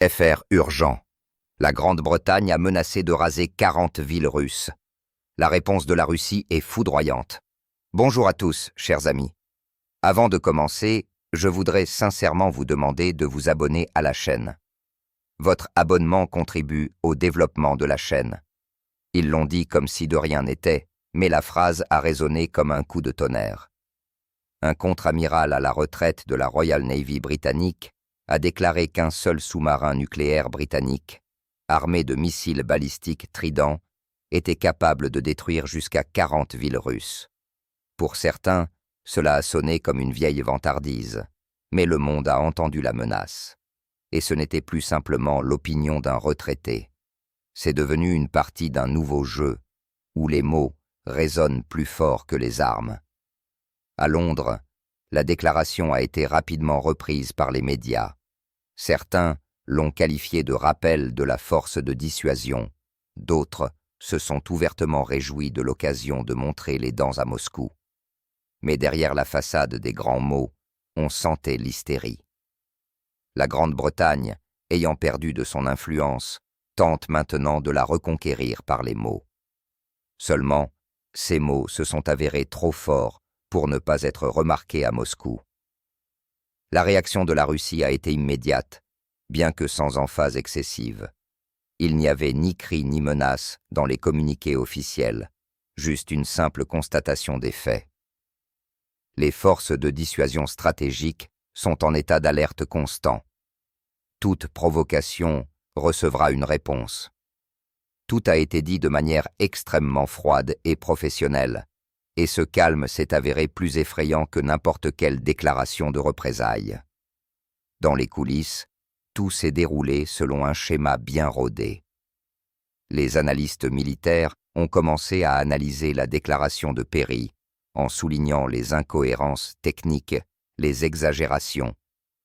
FR urgent. La Grande-Bretagne a menacé de raser 40 villes russes. La réponse de la Russie est foudroyante. Bonjour à tous, chers amis. Avant de commencer, je voudrais sincèrement vous demander de vous abonner à la chaîne. Votre abonnement contribue au développement de la chaîne. Ils l'ont dit comme si de rien n'était, mais la phrase a résonné comme un coup de tonnerre. Un contre-amiral à la retraite de la Royal Navy britannique a déclaré qu'un seul sous-marin nucléaire britannique, armé de missiles balistiques Trident, était capable de détruire jusqu'à 40 villes russes. Pour certains, cela a sonné comme une vieille vantardise, mais le monde a entendu la menace. Et ce n'était plus simplement l'opinion d'un retraité. C'est devenu une partie d'un nouveau jeu, où les mots résonnent plus fort que les armes. À Londres, la déclaration a été rapidement reprise par les médias. Certains l'ont qualifiée de rappel de la force de dissuasion, d'autres se sont ouvertement réjouis de l'occasion de montrer les dents à Moscou. Mais derrière la façade des grands mots, on sentait l'hystérie. La Grande-Bretagne, ayant perdu de son influence, tente maintenant de la reconquérir par les mots. Seulement, ces mots se sont avérés trop forts pour ne pas être remarqués à Moscou. La réaction de la Russie a été immédiate, bien que sans emphase excessive. Il n'y avait ni cri ni menace dans les communiqués officiels, juste une simple constatation des faits. Les forces de dissuasion stratégique sont en état d'alerte constant. Toute provocation recevra une réponse. Tout a été dit de manière extrêmement froide et professionnelle, et ce calme s'est avéré plus effrayant que n'importe quelle déclaration de représailles. Dans les coulisses, tout s'est déroulé selon un schéma bien rodé. Les analystes militaires ont commencé à analyser la déclaration de Perry, en soulignant les incohérences techniques, les exagérations,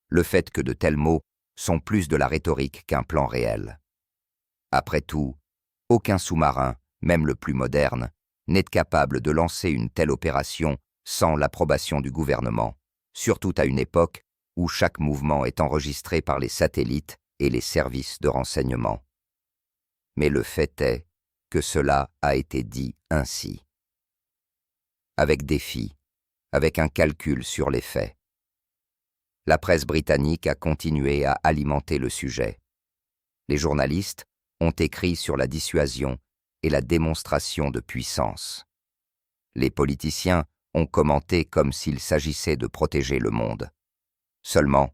le fait que de tels mots sont plus de la rhétorique qu'un plan réel. Après tout, aucun sous-marin, même le plus moderne, n'est capable de lancer une telle opération sans l'approbation du gouvernement, surtout à une époque où chaque mouvement est enregistré par les satellites et les services de renseignement. Mais le fait est que cela a été dit ainsi. Avec défi, avec un calcul sur les faits. La presse britannique a continué à alimenter le sujet. Les journalistes ont écrit sur la dissuasion et la démonstration de puissance. Les politiciens ont commenté comme s'il s'agissait de protéger le monde. Seulement,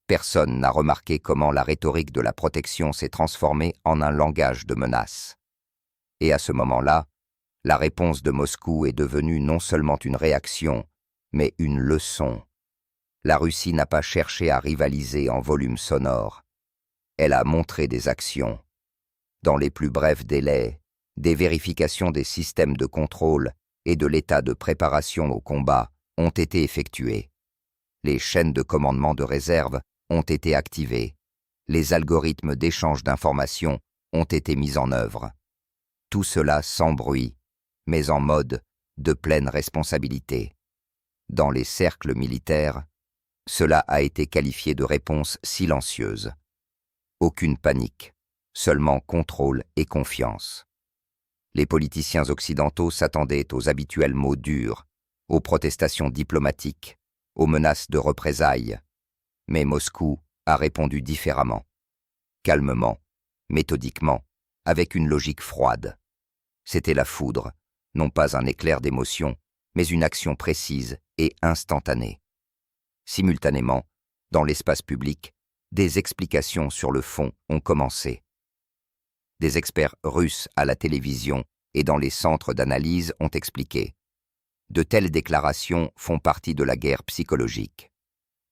personne n'a remarqué comment la rhétorique de la protection s'est transformée en un langage de menace. Et à ce moment-là, la réponse de Moscou est devenue non seulement une réaction, mais une leçon. La Russie n'a pas cherché à rivaliser en volume sonore. Elle a montré des actions. Dans les plus brefs délais, des vérifications des systèmes de contrôle et de l'état de préparation au combat ont été effectuées. Les chaînes de commandement de réserve ont été activées. Les algorithmes d'échange d'informations ont été mis en œuvre. Tout cela sans bruit, mais en mode de pleine responsabilité. Dans les cercles militaires, cela a été qualifié de réponse silencieuse. Aucune panique, seulement contrôle et confiance. Les politiciens occidentaux s'attendaient aux habituels mots durs, aux protestations diplomatiques, aux menaces de représailles. Mais Moscou a répondu différemment, calmement, méthodiquement, avec une logique froide. C'était la foudre, non pas un éclair d'émotion, mais une action précise et instantanée. Simultanément, dans l'espace public, des explications sur le fond ont commencé. Des experts russes à la télévision et dans les centres d'analyse ont expliqué. De telles déclarations font partie de la guerre psychologique.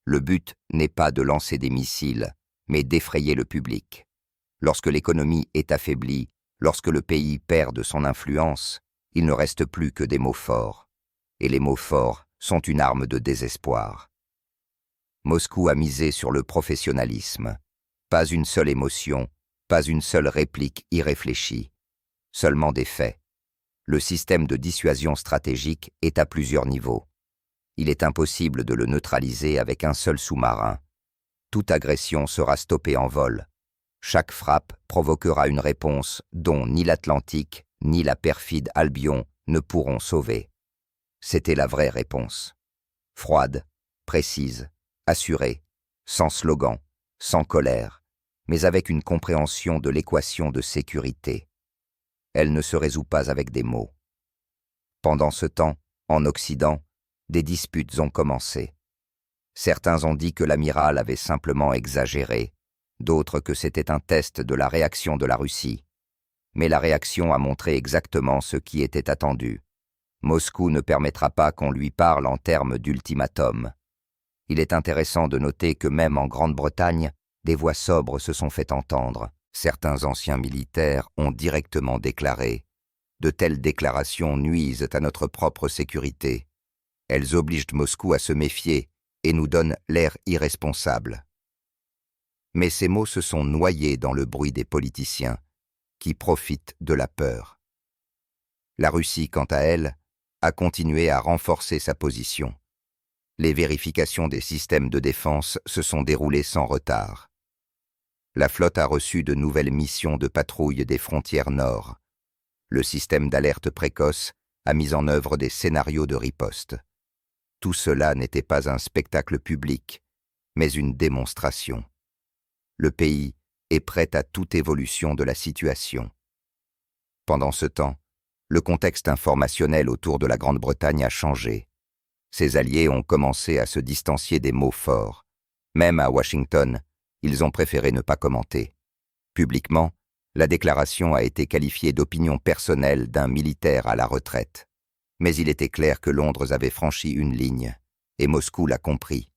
Le but n'est pas de lancer des missiles, mais d'effrayer le public. Lorsque l'économie est affaiblie, lorsque le pays perd de son influence, il ne reste plus que des mots forts. Et les mots forts sont une arme de désespoir. Moscou a misé sur le professionnalisme. Pas une seule émotion, pas une seule réplique irréfléchie. Seulement des faits. Le système de dissuasion stratégique est à plusieurs niveaux. Il est impossible de le neutraliser avec un seul sous-marin. Toute agression sera stoppée en vol. Chaque frappe provoquera une réponse dont ni l'Atlantique ni la perfide Albion ne pourront sauver. C'était la vraie réponse. Froide, précise, assurée, sans slogan, sans colère, mais avec une compréhension de l'équation de sécurité. Elle ne se résout pas avec des mots. Pendant ce temps, en Occident, des disputes ont commencé. Certains ont dit que l'amiral avait simplement exagéré, d'autres que c'était un test de la réaction de la Russie. Mais la réaction a montré exactement ce qui était attendu. Moscou ne permettra pas qu'on lui parle en termes d'ultimatum. Il est intéressant de noter que même en Grande-Bretagne, des voix sobres se sont fait entendre. Certains anciens militaires ont directement déclaré « De telles déclarations nuisent à notre propre sécurité. Elles obligent Moscou à se méfier et nous donnent l'air irresponsable. » Mais ces mots se sont noyés dans le bruit des politiciens, qui profitent de la peur. La Russie, quant à elle, a continué à renforcer sa position. Les vérifications des systèmes de défense se sont déroulées sans retard. La flotte a reçu de nouvelles missions de patrouille des frontières nord. Le système d'alerte précoce a mis en œuvre des scénarios de riposte. Tout cela n'était pas un spectacle public, mais une démonstration. Le pays est prêt à toute évolution de la situation. Pendant ce temps, le contexte informationnel autour de la Grande-Bretagne a changé. Ses alliés ont commencé à se distancier des mots forts. Même à Washington, ils ont préféré ne pas commenter. Publiquement, la déclaration a été qualifiée d'opinion personnelle d'un militaire à la retraite. Mais il était clair que Londres avait franchi une ligne, et Moscou l'a compris.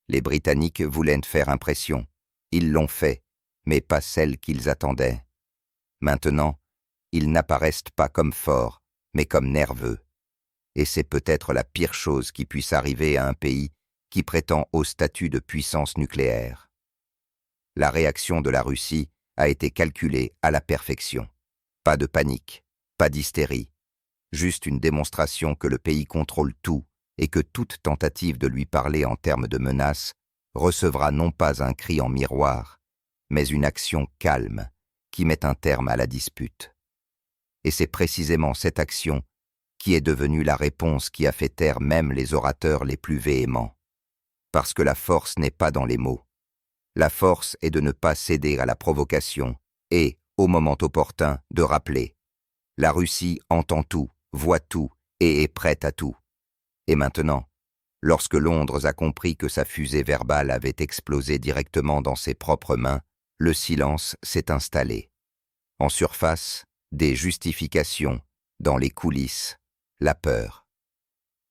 Les Britanniques voulaient faire impression. Ils l'ont fait, mais pas celle qu'ils attendaient. Maintenant, ils n'apparaissent pas comme forts, mais comme nerveux. Et c'est peut-être la pire chose qui puisse arriver à un pays qui prétend au statut de puissance nucléaire. La réaction de la Russie a été calculée à la perfection. Pas de panique, pas d'hystérie, juste une démonstration que le pays contrôle tout et que toute tentative de lui parler en termes de menace recevra non pas un cri en miroir, mais une action calme qui met un terme à la dispute. Et c'est précisément cette action qui est devenue la réponse qui a fait taire même les orateurs les plus véhéments. Parce que la force n'est pas dans les mots. La force est de ne pas céder à la provocation et, au moment opportun, de rappeler. La Russie entend tout, voit tout et est prête à tout. Et maintenant, lorsque Londres a compris que sa fusée verbale avait explosé directement dans ses propres mains, le silence s'est installé. En surface, des justifications, dans les coulisses, la peur.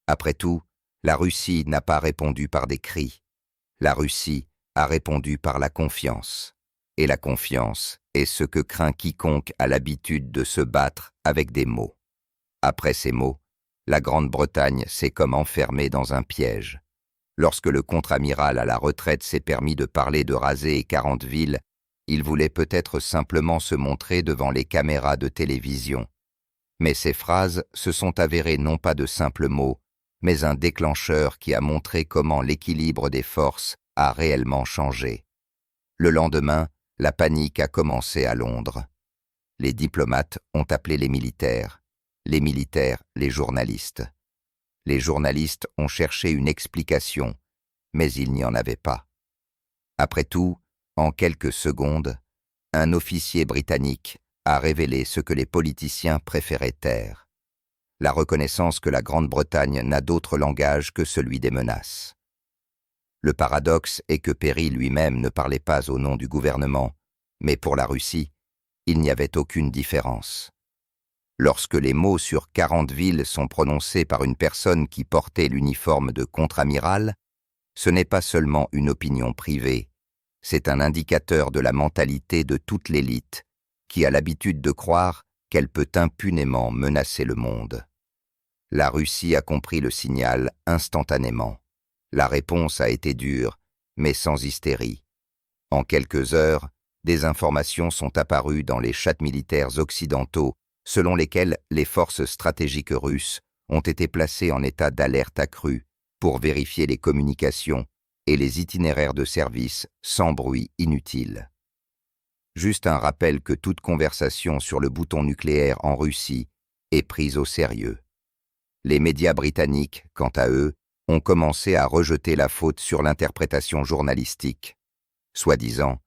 Après tout, la Russie n'a pas répondu par des cris. La Russie a répondu par la confiance. Et la confiance est ce que craint quiconque a l'habitude de se battre avec des mots. Après ces mots, la Grande-Bretagne s'est comme enfermée dans un piège. Lorsque le contre-amiral à la retraite s'est permis de parler de raser 40 villes, il voulait peut-être simplement se montrer devant les caméras de télévision. Mais ces phrases se sont avérées non pas de simples mots, mais un déclencheur qui a montré comment l'équilibre des forces a réellement changé. Le lendemain, la panique a commencé à Londres. Les diplomates ont appelé les militaires les journalistes. Les journalistes ont cherché une explication, mais il n'y en avait pas. Après tout, en quelques secondes, un officier britannique a révélé ce que les politiciens préféraient taire. La reconnaissance que la Grande-Bretagne n'a d'autre langage que celui des menaces. Le paradoxe est que Perry lui-même ne parlait pas au nom du gouvernement, mais pour la Russie, il n'y avait aucune différence. Lorsque les mots sur 40 villes sont prononcés par une personne qui portait l'uniforme de contre-amiral, ce n'est pas seulement une opinion privée, c'est un indicateur de la mentalité de toute l'élite, qui a l'habitude de croire qu'elle peut impunément menacer le monde. La Russie a compris le signal instantanément. La réponse a été dure, mais sans hystérie. En quelques heures, des informations sont apparues dans les chats militaires occidentaux selon lesquels les forces stratégiques russes ont été placées en état d'alerte accrue pour vérifier les communications et les itinéraires de service sans bruit inutile. Juste un rappel que toute conversation sur le bouton nucléaire en Russie est prise au sérieux. Les médias britanniques, quant à eux, ont commencé à rejeter la faute sur l'interprétation journalistique. Soi-disant,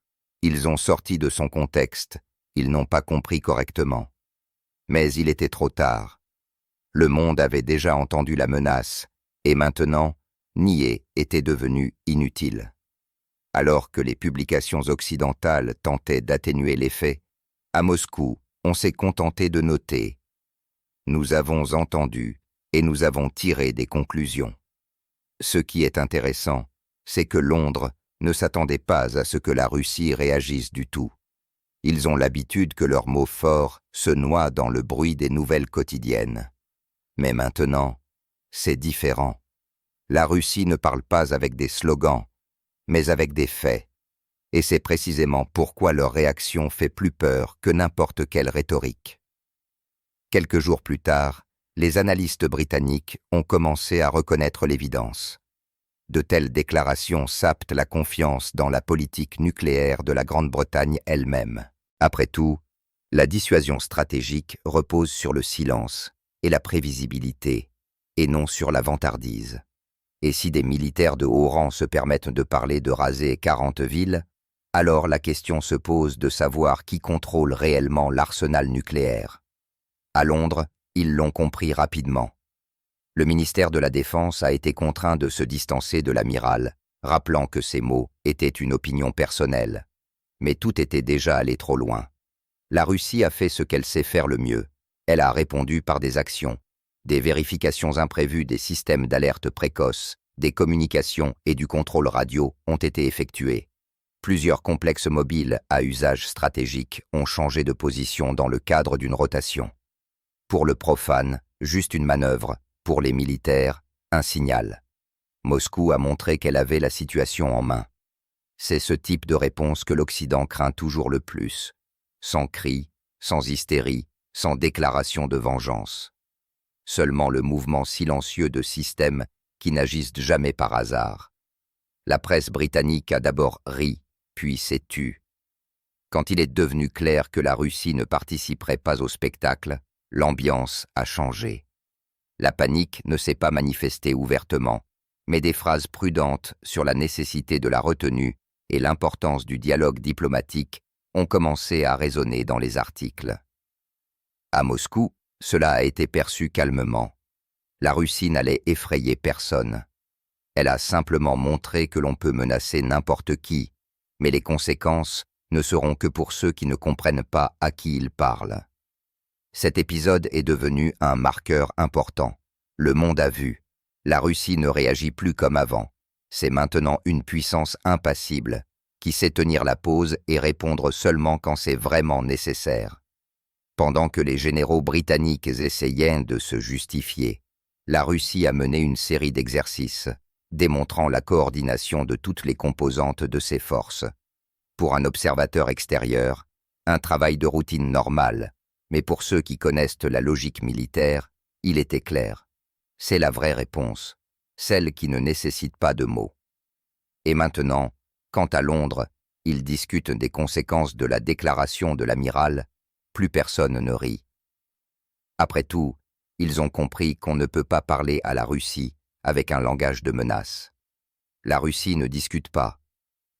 ils ont sorti de son contexte, ils n'ont pas compris correctement. Mais il était trop tard. Le monde avait déjà entendu la menace, et maintenant, nier était devenu inutile. Alors que les publications occidentales tentaient d'atténuer les faits, à Moscou, on s'est contenté de noter « Nous avons entendu et nous avons tiré des conclusions ». Ce qui est intéressant, c'est que Londres ne s'attendait pas à ce que la Russie réagisse du tout. Ils ont l'habitude que leurs mots forts se noient dans le bruit des nouvelles quotidiennes. Mais maintenant, c'est différent. La Russie ne parle pas avec des slogans, mais avec des faits. Et c'est précisément pourquoi leur réaction fait plus peur que n'importe quelle rhétorique. Quelques jours plus tard, les analystes britanniques ont commencé à reconnaître l'évidence. De telles déclarations sapent la confiance dans la politique nucléaire de la Grande-Bretagne elle-même. Après tout, la dissuasion stratégique repose sur le silence et la prévisibilité, et non sur la vantardise. Et si des militaires de haut rang se permettent de parler de raser 40 villes, alors la question se pose de savoir qui contrôle réellement l'arsenal nucléaire. À Londres, ils l'ont compris rapidement. Le ministère de la Défense a été contraint de se distancer de l'amiral, rappelant que ces mots étaient une opinion personnelle. Mais tout était déjà allé trop loin. La Russie a fait ce qu'elle sait faire le mieux. Elle a répondu par des actions. Des vérifications imprévues des systèmes d'alerte précoce, des communications et du contrôle radio ont été effectuées. Plusieurs complexes mobiles à usage stratégique ont changé de position dans le cadre d'une rotation. Pour le profane, juste une manœuvre. Pour les militaires, un signal. Moscou a montré qu'elle avait la situation en main. C'est ce type de réponse que l'Occident craint toujours le plus. Sans cris, sans hystérie, sans déclaration de vengeance. Seulement le mouvement silencieux de systèmes qui n'agissent jamais par hasard. La presse britannique a d'abord ri, puis s'est tue. Quand il est devenu clair que la Russie ne participerait pas au spectacle, l'ambiance a changé. La panique ne s'est pas manifestée ouvertement, mais des phrases prudentes sur la nécessité de la retenue et l'importance du dialogue diplomatique ont commencé à résonner dans les articles. À Moscou, cela a été perçu calmement. La Russie n'allait effrayer personne. Elle a simplement montré que l'on peut menacer n'importe qui, mais les conséquences ne seront que pour ceux qui ne comprennent pas à qui ils parlent. Cet épisode est devenu un marqueur important. Le monde a vu. La Russie ne réagit plus comme avant. C'est maintenant une puissance impassible, qui sait tenir la pause et répondre seulement quand c'est vraiment nécessaire. Pendant que les généraux britanniques essayaient de se justifier, la Russie a mené une série d'exercices, démontrant la coordination de toutes les composantes de ses forces. Pour un observateur extérieur, un travail de routine normal, mais pour ceux qui connaissent la logique militaire, il était clair. C'est la vraie réponse, celle qui ne nécessite pas de mots. Et maintenant, quant à Londres, ils discutent des conséquences de la déclaration de l'amiral, plus personne ne rit. Après tout, ils ont compris qu'on ne peut pas parler à la Russie avec un langage de menace. La Russie ne discute pas.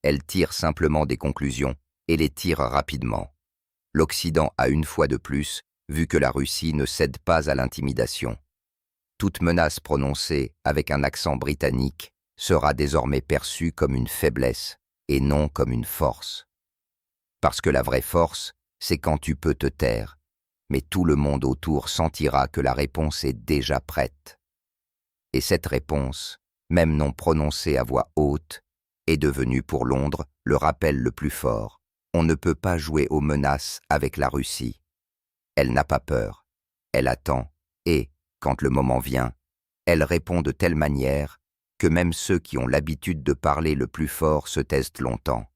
Elle tire simplement des conclusions et les tire rapidement. L'Occident a une fois de plus vu que la Russie ne cède pas à l'intimidation. Toute menace prononcée avec un accent britannique sera désormais perçue comme une faiblesse et non comme une force. Parce que la vraie force, c'est quand tu peux te taire, mais tout le monde autour sentira que la réponse est déjà prête. Et cette réponse, même non prononcée à voix haute, est devenue pour Londres le rappel le plus fort. On ne peut pas jouer aux menaces avec la Russie. Elle n'a pas peur, elle attend, et, quand le moment vient, elle répond de telle manière que même ceux qui ont l'habitude de parler le plus fort se taisent longtemps.